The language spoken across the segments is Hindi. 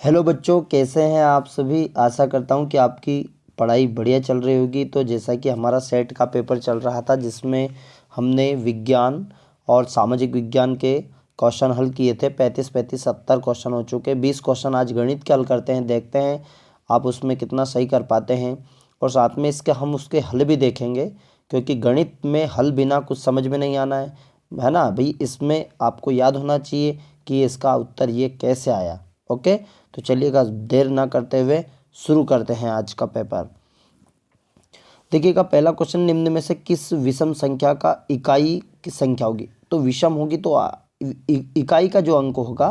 हेलो बच्चों, कैसे हैं आप सभी। आशा करता हूं कि आपकी पढ़ाई बढ़िया चल रही होगी। तो जैसा कि हमारा सेट का पेपर चल रहा था जिसमें हमने विज्ञान और सामाजिक विज्ञान के क्वेश्चन हल किए थे। 35-70 क्वेश्चन हो चुके। 20 क्वेश्चन आज गणित के हल करते हैं। देखते हैं आप उसमें कितना सही कर पाते हैं। और साथ में इसके हम उसके हल भी देखेंगे, क्योंकि गणित में हल बिना कुछ समझ में नहीं आना है ना भाई। इसमें आपको याद होना चाहिए कि इसका उत्तर ये कैसे आया। ओके, तो चलिएगा देर ना करते हुए शुरू करते हैं आज का पेपर। देखिएगा, पहला क्वेश्चन, निम्न में से किस विषम संख्या का इकाई की संख्या होगी। तो विषम होगी तो इकाई का जो अंक होगा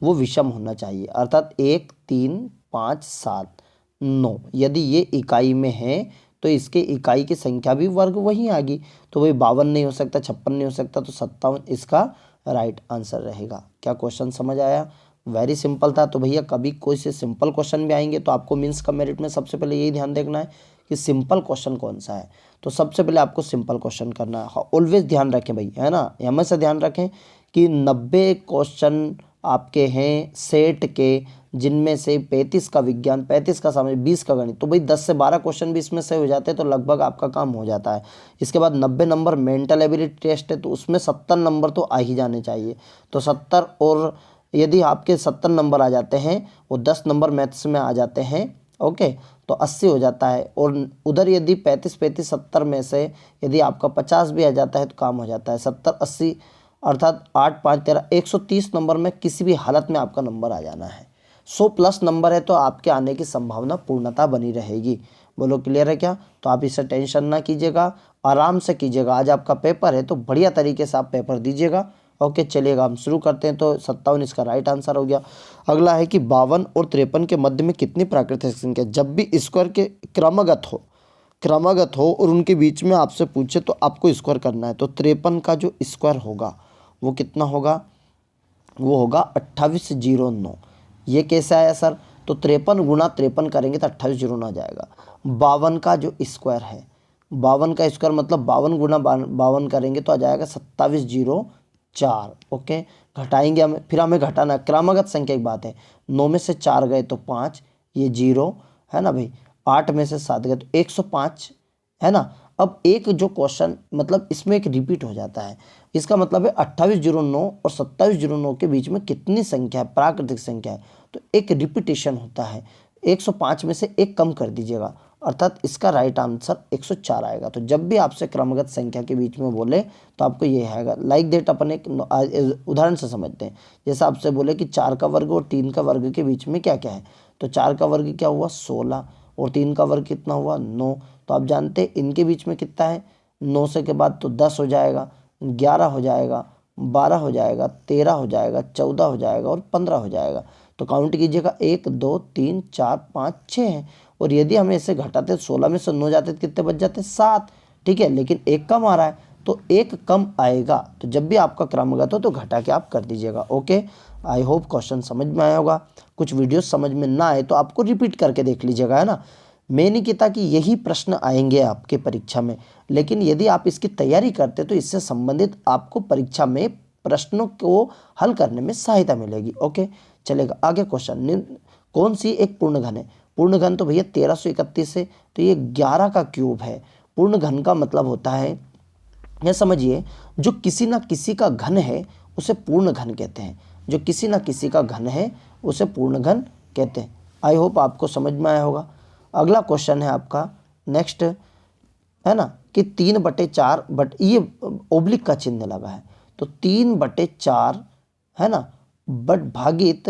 वो विषम होना चाहिए, अर्थात 1, 3, 5, 7, 9। यदि ये इकाई में है तो इसके इकाई की संख्या भी वर्ग वही आ गई। तो वही 52 नहीं हो सकता, 56 नहीं हो सकता, तो 57 इसका राइट आंसर रहेगा। क्या क्वेश्चन समझ आया? वेरी सिंपल था। तो भैया कभी कोई से सिंपल क्वेश्चन भी आएंगे तो आपको मीन्स का मेरिट में सबसे पहले यही ध्यान देखना है कि सिंपल क्वेश्चन कौन सा है। तो सबसे पहले आपको सिंपल क्वेश्चन करना है। ऑलवेज ध्यान रखें भाई, है ना, हमेशा ध्यान रखें कि 90 क्वेश्चन आपके हैं सेट के, जिनमें से 35 का विज्ञान, 35 का सामाजिक, 20 का गणित। तो भाई 10 से 12 क्वेश्चन भी इसमें से हो जाते हैं तो लगभग आपका काम हो जाता है। इसके बाद 90 नंबर मेंटल एबिलिटी टेस्ट है, तो उसमें 70 नंबर तो आ ही जाने चाहिए। तो 70, और यदि आपके 70 नंबर आ जाते हैं, वो 10 नंबर मैथ्स में आ जाते हैं, ओके, तो 80 हो जाता है। और उधर यदि 35 70 में से यदि आपका 50 भी आ जाता है तो काम हो जाता है। 70 80 अर्थात 8 5 13 130 नंबर में किसी भी हालत में आपका नंबर आ जाना है। 100 प्लस नंबर है तो आपके आने की संभावना पूर्णतः बनी रहेगी। बोलो क्लियर है क्या? तो आप इससे टेंशन ना कीजिएगा, आराम से कीजिएगा। आज आपका पेपर है तो बढ़िया तरीके से आप पेपर दीजिएगा। ओके, चलिएगा हम शुरू करते हैं। तो 57 इसका राइट आंसर हो गया। अगला है कि 52 और 53 के मध्य में कितनी प्राकृतिक संख्या। जब भी स्क्वायर के क्रमागत हो और उनके बीच में आपसे पूछे तो आपको स्क्वायर करना है। तो 53 का जो स्क्वायर होगा वो कितना होगा? वो होगा 2809। ये कैसे आया सर? तो 53 गुणा 53 करेंगे तो 2809 आ जाएगा। 52 का जो स्क्वायर है, 52 का स्क्वायर मतलब 52 गुणा 52 करेंगे तो आ जाएगा 2704। ओके, घटाएंगे हमें, फिर हमें घटाना, क्रमागत संख्या की बात है। 9 में से 4 गए तो 5, ये 0 है ना भाई। 8 में से 7 गए तो 105 है ना। अब एक जो क्वेश्चन मतलब इसमें एक रिपीट हो जाता है। इसका मतलब है 2809 और 2709 के बीच में कितनी संख्या है, प्राकृतिक संख्या है। तो एक रिपीटेशन होता है। 105 में से एक कम कर दीजिएगा, अर्थात इसका राइट आंसर 104 आएगा। तो जब भी आपसे क्रमगत संख्या के बीच में बोले तो आपको ये आएगा। लाइक दैट अपन एक उदाहरण से समझते हैं। जैसे आपसे बोले कि 4 का वर्ग और 3 का वर्ग के बीच में क्या क्या है, तो 4 का वर्ग क्या हुआ 16 और 3 का वर्ग कितना हुआ 9। तो आप जानते हैं इनके बीच में कितना है, 9 से के बाद तो 10 हो जाएगा, 11 हो जाएगा, 12 हो जाएगा, 13 हो जाएगा, 14 हो जाएगा और 15 हो जाएगा। तो काउंट कीजिएगा 1 2 3 4 5 6 हैं। और यदि हमें इसे घटाते 16 में से 9 जाते तो कितने बच जाते 7। ठीक है, लेकिन एक कम आ रहा है तो एक कम आएगा। तो जब भी आपका क्रमगत हो तो घटा के आप कर दीजिएगा। ओके, आई होप क्वेश्चन समझ में आया होगा। कुछ वीडियोस समझ में ना आए तो आपको रिपीट करके देख लीजिएगा, है ना। मैं नहीं कहता कि यही प्रश्न आएंगे आपके परीक्षा में, लेकिन यदि आप इसकी तैयारी करते तो इससे संबंधित आपको परीक्षा में प्रश्नों को हल करने में सहायता मिलेगी। ओके, चलेगा आगे। क्वेश्चन, कौन सी एक पूर्ण घन है? पूर्ण घन तो भैया 1331 है, तो ये 11 का क्यूब है। पूर्ण घन का मतलब होता है, यह समझिए, जो किसी ना किसी का घन है उसे पूर्ण घन कहते हैं। जो किसी ना किसी का घन है उसे पूर्ण घन कहते हैं। आई होप आपको समझ में आया होगा। अगला क्वेश्चन है आपका नेक्स्ट, है ना, कि 3/4 बट ये ओब्लिक का चिन्ह लगा है, तो 3/4 है ना, बट भागित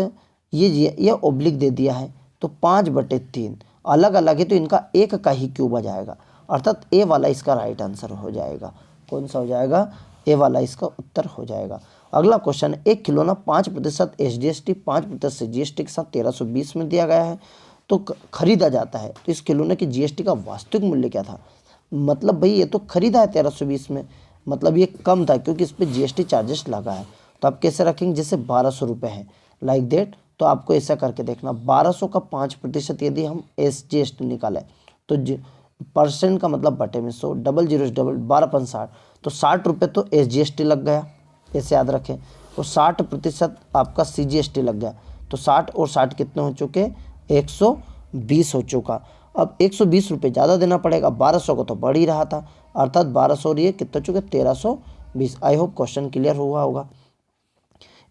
ये ओब्लिक दे दिया है तो 5/3 अलग अलग है, तो इनका एक का ही क्यूब आ जाएगा, अर्थात ए वाला इसका राइट आंसर हो जाएगा। कौन सा हो जाएगा? ए वाला इसका उत्तर हो जाएगा। अगला क्वेश्चन, एक खिलौना 5% SGST 5% GST के साथ 1320 में दिया गया है, तो खरीदा जाता है। तो इस खिलौने की GST का वास्तविक मूल्य क्या था? मतलब भाई ये तो खरीदा है 1320 में, मतलब ये कम था क्योंकि इस पर GST चार्जेस लगा है। तो आप कैसे रखेंगे? जैसे 1200 रुपये है, लाइक देट। तो आपको ऐसा करके देखना, 1200 का 5% यदि हम SGST निकालें तो परसेंट का मतलब बटे में 100, डबल जीरो डबल 12×5 तो 60 रुपये तो SGST लग गया, ऐसे याद रखें। और 60% आपका CGST लग गया, तो 60 और 60 कितने हो चुके, 120 हो चुका। अब 120 रुपये ज़्यादा देना पड़ेगा, 1200 को तो बढ़ ही रहा था, अर्थात 1200 और ये कितने चुके, 1320। आई होप क्वेश्चन क्लियर हुआ होगा।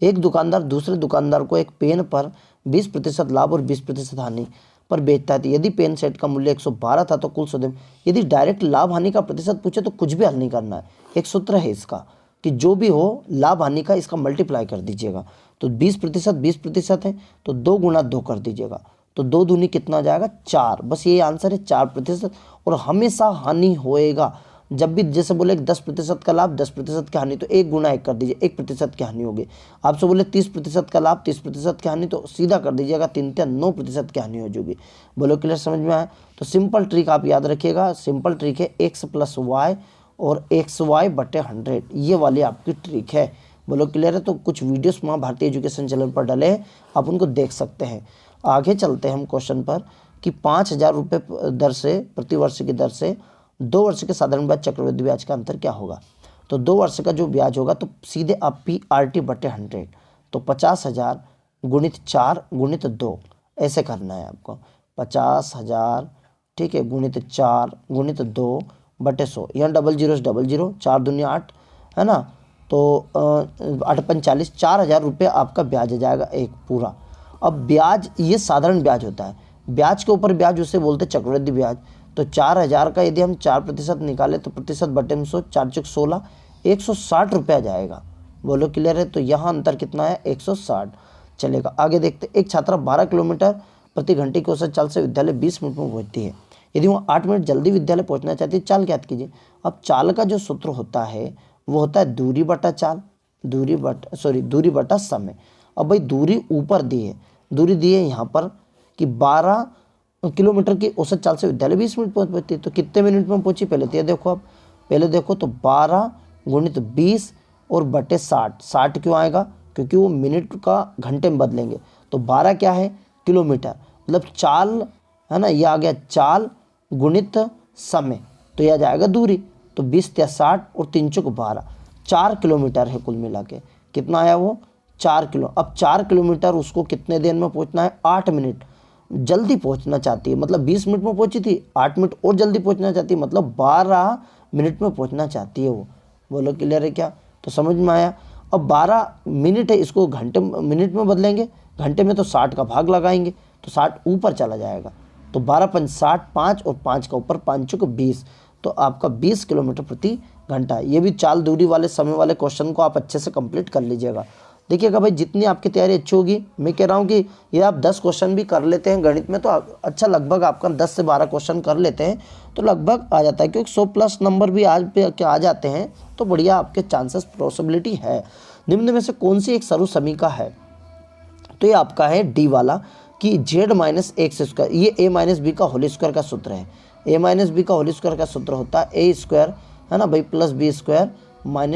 एक दुकानदार दूसरे दुकानदार को एक पेन पर 20% लाभ और 20% हानि पर बेचता है। तो यदि पेन सेट का मूल्य 112 था तो कुल सौदे, यदि डायरेक्ट लाभ हानि का प्रतिशत पूछे तो कुछ भी हल नहीं करना है। एक सूत्र है इसका कि जो भी हो लाभ हानि का इसका मल्टीप्लाई कर दीजिएगा। तो 20% है तो 2 गुना 2 कर दीजिएगा, तो 2 दूनी कितना जाएगा, 4। बस ये आंसर है, 4%। और हमेशा हानि होएगा जब भी, जैसे बोले 10% का लाभ 10% की हानि, तो 1 गुना 1 कर दीजिए, 1% की हानि होगी। आपसे बोले 30% का लाभ 30% की हानि, तो सीधा कर दीजिएगा, 9% की हानि हो जाएगी। बोलो क्लियर, समझ में आया? तो सिंपल ट्रिक आप याद रखिएगा, सिंपल ट्रिक है x + y और xy/100, ये वाली आपकी ट्रिक है। बोलो क्लियर है? तो कुछ वीडियोस माँ भारतीय एजुकेशन चैनल पर डले हैं, आप उनको देख सकते हैं। आगे चलते हैं हम क्वेश्चन पर कि 5000 रुपये दर से, प्रतिवर्ष की दर से 2 वर्ष के साधारण ब्याज चक्रवृद्धि ब्याज का अंतर क्या होगा। तो 2 वर्ष का जो ब्याज होगा तो सीधे आप PRT/100, तो 50,000 गुणित 4 गुणित 2 ऐसे करना है आपको। 50,000 ठीक है, गुणित 4 गुणित 2/100, यहाँ 00 4 दूनी 8 है ना, तो 8×5 = 4000 रुपये आपका ब्याज आ जाएगा एक पूरा। अब ब्याज ये साधारण ब्याज होता है, ब्याज के ऊपर ब्याज उसे बोलते चक्रवृद्धि ब्याज। तो 4000 का यदि हम 4% निकालें तो प्रतिशत बटे में 100, 4×4 = 16, 160 रुपये आ जाएगा। बोलो क्लियर है? तो यहाँ अंतर कितना है, 160। चलेगा, आगे देखते। एक छात्रा 12 किलोमीटर प्रति घंटे की औसत चाल से विद्यालय 20 मिनट में पहुँचती है। यदि वो 8 मिनट जल्दी विद्यालय पहुँचना चाहती है, चाल ज्ञात कीजिए। अब चाल का जो सूत्र होता है वो होता है दूरी बटा चाल, दूरी बटा समय। अब भाई दूरी ऊपर दी है, दूरी दी है यहाँ पर कि 12 किलोमीटर की औसत चाल से विद्यालय 20 मिनट पहुँचती है। तो कितने मिनट में पहुँची पहले तो ये देखो, अब पहले देखो तो 12 गुणित 20 और बटे 60। 60 क्यों आएगा, क्योंकि वो मिनट का घंटे में बदलेंगे। तो 12 क्या है, किलोमीटर, मतलब चाल है ना, ये आ गया चाल गुणित समय, तो यह जाएगा दूरी। तो 20 × 60 और 3 × 12, 4 किलोमीटर है कुल मिला के। कितना आया वो, 4 किलो। अब 4 किलोमीटर उसको कितने देर में पहुंचना है, 8 मिनट जल्दी पहुंचना चाहती है, मतलब 20 मिनट में पहुंची थी, 8 मिनट और जल्दी पहुंचना चाहती है, मतलब 12 मिनट में पहुंचना चाहती है वो। बोलो क्लियर है क्या? तो समझ में आया? अब 12 मिनट है, इसको घंटे मिनट में बदलेंगे, घंटे में तो 60 का भाग लगाएंगे, तो 60 ऊपर चला जाएगा। तो 12 × 5 = 60, 5 और 5 का ऊपर, 5 × 20, तो आपका 20 किलोमीटर प्रति घंटा। ये भी चाल दूरी वाले समय वाले क्वेश्चन को आप अच्छे से कंप्लीट कर लीजिएगा। देखिएगा भाई, जितनी आपकी तैयारी अच्छी होगी, मैं कह रहा हूँ कि ये आप 10 क्वेश्चन भी कर लेते हैं गणित में तो अच्छा, लगभग आपका 10 से 12 क्वेश्चन कर लेते हैं तो लगभग आ जाता है, क्योंकि 100+ नंबर भी आज पे आ जाते हैं तो बढ़िया आपके चांसेस पॉसिबिलिटी है। निम्न में से कौन सी एक सरल समीकरण है, तो ये आपका है डी वाला कि z-x², ये a-b का होल स्क्वायर का सूत्र है। a-b का होल स्क्वायर का सूत्र होता है a² है ना भाई, +b²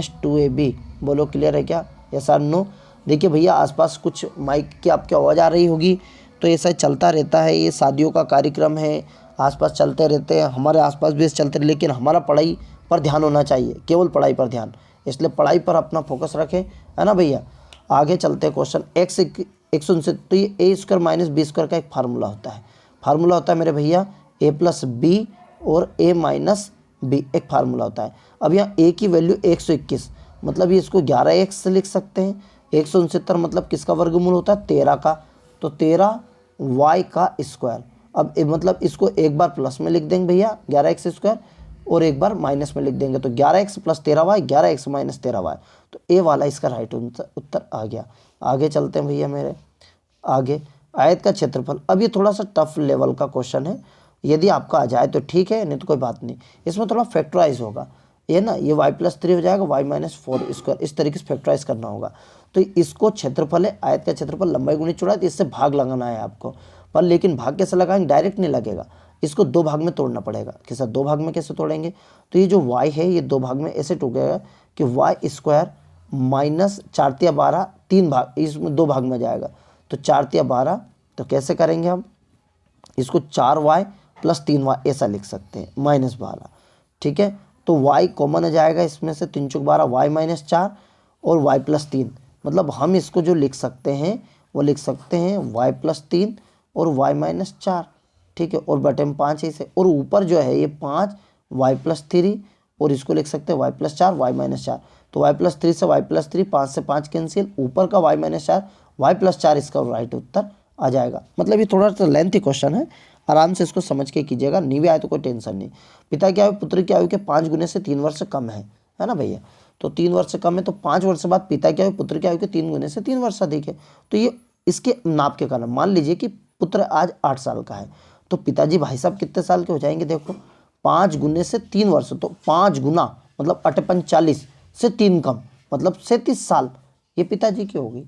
- 2ab। बोलो क्लियर है क्या, यस और नो? देखिए भैया, आसपास कुछ माइक की आपकी आवाज़ आ रही होगी, तो ऐसा चलता रहता है, ये शादियों का कार्यक्रम है, आसपास चलते रहते हैं, हमारे आसपास भी चलते, लेकिन हमारा पढ़ाई पर ध्यान होना चाहिए, केवल पढ़ाई पर ध्यान, इसलिए पढ़ाई पर अपना फोकस रखें, है ना भैया। आगे चलते हैं क्वेश्चन। 169, तो ये a² - b² का एक फार्मूला होता है मेरे भैया, a + b और a - b एक फार्मूला होता है। अब यहाँ a की वैल्यू 121, मतलब ये इसको 11x से लिख सकते हैं। 169 मतलब किसका वर्गमूल होता है, 13 का, तो 13y का स्क्वायर। अब मतलब इसको एक बार प्लस में लिख देंगे भैया 11x² और एक बार माइनस में लिख देंगे, तो 11x + 13y, 11x - 13y, तो ए वाला इसका राइट उत्तर आ गया। आगे चलते हैं भैया मेरे, आगे आयत का क्षेत्रफल। अब ये थोड़ा सा टफ लेवल का क्वेश्चन है, यदि आपका आ जाए तो ठीक है, नहीं तो कोई बात नहीं। इसमें थोड़ा फैक्टराइज होगा, ये ना, ये y + 3 हो जाएगा, y - 4², इस तरीके से फैक्टराइज करना होगा। तो इसको क्षेत्रफल है, आयत का क्षेत्रफल लंबाई गुणित चौड़ाई, तो इससे भाग लगाना है आपको, पर लेकिन भाग कैसे लगाएंगे, डायरेक्ट नहीं लगेगा, इसको 2 भाग में तोड़ना पड़ेगा। कैसा 2 भाग में कैसे तोड़ेंगे, तो ये जो y है ये 2 भाग में ऐसे टूटेगा कि y² - 4 × 12, 3 भाग, इसमें 2 भाग में जाएगा, तो 4 × 12, तो कैसे करेंगे हम इसको, 4y + 3y ऐसा लिख सकते हैं, -12, ठीक है। तो y कॉमन आ जाएगा इसमें से, 3 × 12 y - 4 और y + 3, मतलब हम इसको जो लिख सकते हैं वो लिख सकते हैं y+3 और y-4, ठीक है, और बटे में 5 है इसे, और ऊपर जो है ये 5 y+3 और इसको लिख सकते हैं y+4 y-4। तो y+3 से y+3, 5 से 5 कैंसिल, ऊपर का y-4 y+4 इसका राइट उत्तर आ जाएगा। मतलब ये थोड़ा सा लेंथी क्वेश्चन है, आराम से इसको समझ के कीजिएगा, नहीं भी आए तो कोई टेंशन नहीं। पिता की आयु पुत्र की आयु के 5 गुने से 3 वर्ष कम है ना भैया, तो 3 वर्ष से कम है, तो 5 वर्ष बाद पिता की आयु पुत्र की आयु के 3 गुने से 3 वर्ष अधिक है। तो ये इसके नाप के कारण, मान लीजिए कि पुत्र आज 8 साल का है, तो पिताजी भाई साहब कितने साल के हो जाएंगे, देखो 5 गुने से 3 वर्ष, तो 5 गुना मतलब 8×5 = 40 से 3 कम मतलब 37 साल, ये पिताजी की होगी।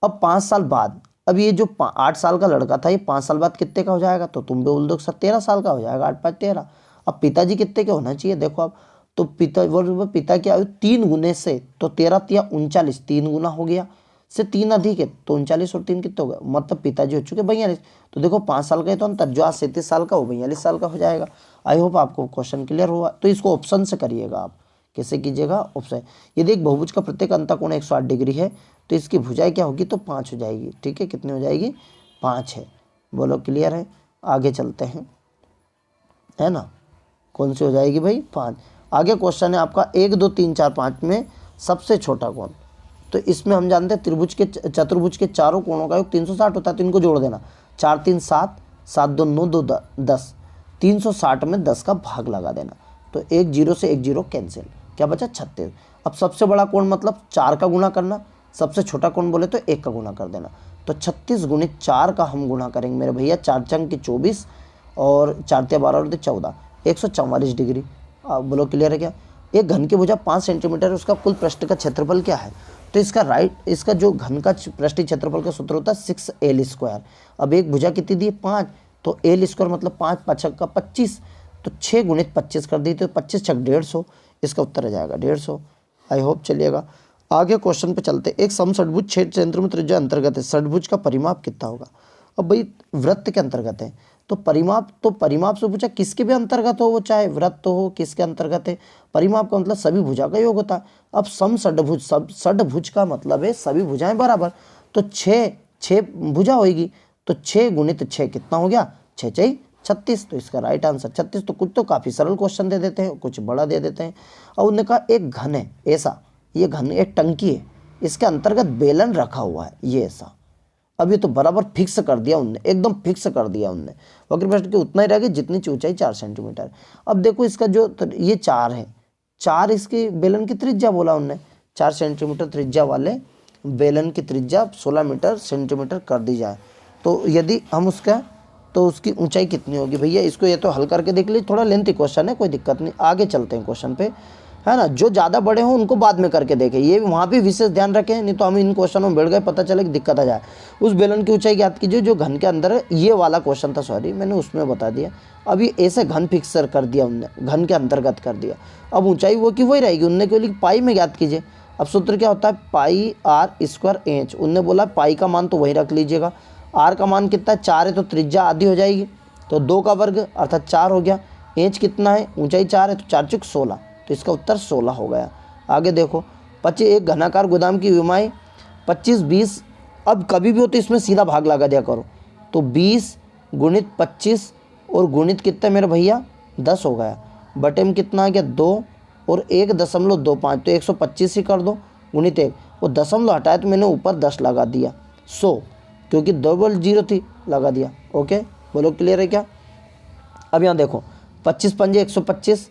अब 5 साल बाद, अब ये जो 8 साल का लड़का था, ये 5 साल बाद कितने का हो जाएगा, तो तुम भी बोल दो 13 साल का हो जाएगा, 8×5 = 13। अब पिताजी कितने के होना चाहिए, देखो अब, तो पिता की आयु 3 गुने से, तो 13×3 = 39, 3 गुना हो गया, से 3 अधिक है तो 39 और 3 कितने हो गए, मतलब पिताजी हो चुके 42। तो देखो 5 साल का है तो अंतर, जो आज 37 साल का वो 42 साल का हो जाएगा। आई होप आपको क्वेश्चन क्लियर हुआ। तो इसको ऑप्शन से करिएगा आप, कैसे कीजिएगा, ऑप्शन। यदि एक बहुभुज का प्रत्येक अंतःकोण 108 डिग्री है तो इसकी भुजाएं क्या होगी, तो 5 हो जाएगी, ठीक है, कितनी हो जाएगी, 5 है। बोलो क्लियर है, आगे चलते हैं, है ना, कौन सी हो जाएगी भाई, 5। आगे क्वेश्चन है आपका 1 2 3 4 5 में सबसे छोटा कौन। तो इसमें हम जानते हैं चतुर्भुज के चारों कोणों का योग 360 होता है, तो इनको जोड़ देना, 4 3 7, 7 2 9, 2 10, 360 में 10 का भाग लगा देना, तो 1 0 से 1 0 कैंसिल, क्या बचा 36। अब सबसे बड़ा कोण मतलब 4 का गुना करना, सबसे छोटा कोण बोले तो 1 का गुना कर देना, तो 36 × 4 का हम गुना करेंगे मेरे भैया, 4 चंग की 24 और 4 × 12 और 14, 144 डिग्री। बोलो क्लियर है क्या। एक घन की भुजा 5 सेंटीमीटर, उसका कुल पृष्ठ का क्षेत्रफल क्या है, तो इसका जो घन का पृष्ठीय क्षेत्रफल का सूत्र होता है 6l²। अब एक भुजा कितनी दी है 5, तो l² मतलब 5 5 का 25, तो 6 × 25 कर दी, तो 25 × 6 = 150, इसका उत्तर आ जाएगा 150। आई होप चलिएगा। आगे क्वेश्चन पे चलते। एक समषटभुज 6 सेंटीमीटर त्रिज्या अंतर्गत है, षटभुज का परिमाप कितना होगा। अब भाई वृत्त के अंतर्गत है, तो परिमाप से पूछा किसके भी अंतर्गत हो, वो चाहे वृत्त हो किसके अंतर्गत है, परिमाप का मतलब सभी भुजा का योग होता है। अब षटभुज का मतलब है सभी भुजाएं बराबर, तो 6 भुजा होगी, तो 6 × 6 कितना हो गया, 6 6 36, तो इसका राइट आंसर 36। तो कुछ तो काफ़ी सरल क्वेश्चन दे देते हैं, कुछ बड़ा दे देते हैं। और उन्होंने कहा एक घन है ऐसा, ये घन एक टंकी है, इसके अंतर्गत बेलन रखा हुआ है, ये ऐसा। अब ये तो बराबर फिक्स कर दिया उनने, एकदम फिक्स कर दिया उनने, वक्र पृष्ठ के उतना ही रहेगा जितनी ऊंचाई 4 सेंटीमीटर। अब देखो इसका जो ये 4 है, 4 इसकी बेलन की त्रिज्या बोला उनने, 4 सेंटीमीटर त्रिज्या वाले बेलन की त्रिज्या 16 मीटर सेंटीमीटर कर दी जाए, तो यदि हम उसका, तो उसकी ऊंचाई कितनी होगी भैया। इसको ये तो हल करके देख लीजिए, थोड़ा लेंथी क्वेश्चन है, कोई दिक्कत नहीं। आगे चलते हैं क्वेश्चन पे, है ना। जो ज़्यादा बड़े हों उनको बाद में करके देखें, ये वहाँ भी विशेष ध्यान रखें, नहीं तो हम इन क्वेश्चनों में बैठ गए, पता चले कि दिक्कत आ जाए। उस बेलन की ऊंचाई ज्ञात कीजिए जो घन के अंदर है, ये वाला क्वेश्चन था, सॉरी मैंने उसमें बता दिया। अब ये ऐसे घन फिक्सर कर दिया उनने, घन के अंतर्गत कर दिया। अब ऊंचाई वो की वही रहेगी, उनने क्यों लिखी पाई में ज्ञात कीजिए। अब सूत्र क्या होता है, πr²h, उनने बोला पाई का मान तो वही रख लीजिएगा, आर का मान कितना है 4 है, तो त्रिज्या आधी हो जाएगी, तो 2 का वर्ग अर्थात 4 हो गया। एच कितना है, ऊंचाई 4 है, तो 4 × 16, तो इसका उत्तर 16 हो गया। आगे देखो 25, एक घनाकार गोदाम की विमाएँ 25 20, अब कभी भी हो तो इसमें सीधा भाग लगा दिया करो, तो 20 × 25 और गुणित कितना मेरे भैया 10 हो गया, बटे में कितना आ गया 2 और 1.25, तो 125 ही कर दो गुणित 1, वो दशमलव हटाया तो मैंने ऊपर 10 लगा दिया, 100, क्योंकि डबल 0 थी, लगा दिया। ओके, बोलो क्लियर है क्या। अब यहाँ देखो 25 पंजे 125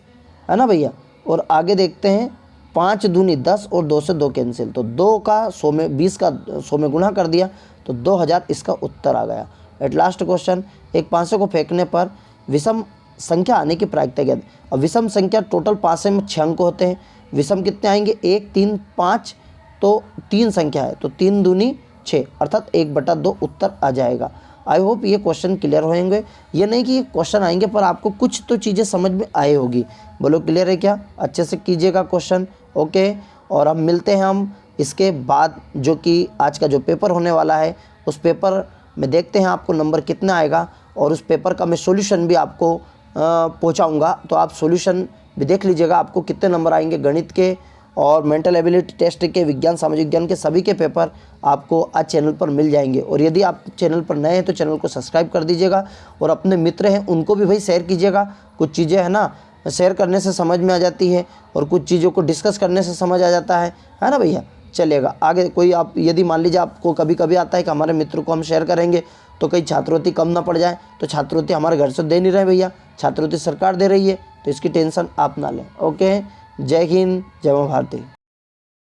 है ना भैया, और आगे देखते हैं 5 दूनी 10 और 2 से 2 कैंसिल, तो 2 का 100 में 20 का 100 में गुणा कर दिया, तो 2000 इसका उत्तर आ गया। एट लास्ट क्वेश्चन, एक 500 को फेंकने पर विषम संख्या आने की प्रायिकता क्या है। अब विषम संख्या टोटल 500 में 6 अंक होते हैं, विषम कितने आएंगे 1 3 5, तो 3 संख्या है, तो 3 दूनी 6 अर्थात 1/2 उत्तर आ जाएगा। आई होप ये क्वेश्चन क्लियर होंगे, ये नहीं कि ये क्वेश्चन आएंगे पर आपको कुछ तो चीज़ें समझ में आए होगी। बोलो क्लियर है क्या, अच्छे से कीजिएगा क्वेश्चन। ओके, और अब मिलते हैं हम इसके बाद, जो कि आज का जो पेपर होने वाला है, उस पेपर में देखते हैं आपको नंबर कितना आएगा, और उस पेपर का मैं सॉल्यूशन भी आपको पहुंचाऊंगा, तो आप सॉल्यूशन भी देख लीजिएगा आपको कितने नंबर आएंगे गणित के, और मेंटल एबिलिटी टेस्ट के, विज्ञान सामाजिक विज्ञान के सभी के पेपर आपको आज चैनल पर मिल जाएंगे। और यदि आप चैनल पर नए हैं तो चैनल को सब्सक्राइब कर दीजिएगा और अपने मित्र हैं उनको भी भाई शेयर कीजिएगा। कुछ चीज़ें है ना शेयर करने से समझ में आ जाती है और कुछ चीज़ों को डिस्कस करने से समझ आ जाता है ना भैया। चलेगा आगे। कोई आप यदि मान लीजिए आपको कभी कभी आता है कि हमारे मित्र को हम शेयर करेंगे तो कहीं छात्रवृत्ति कम ना पड़ जाए, तो छात्रवृत्ति हमारे घर से दे नहीं रहे भैया, छात्रवृत्ति सरकार दे रही है, तो इसकी टेंशन आप ना लें। ओके, जय हिंद, जय मां भारती।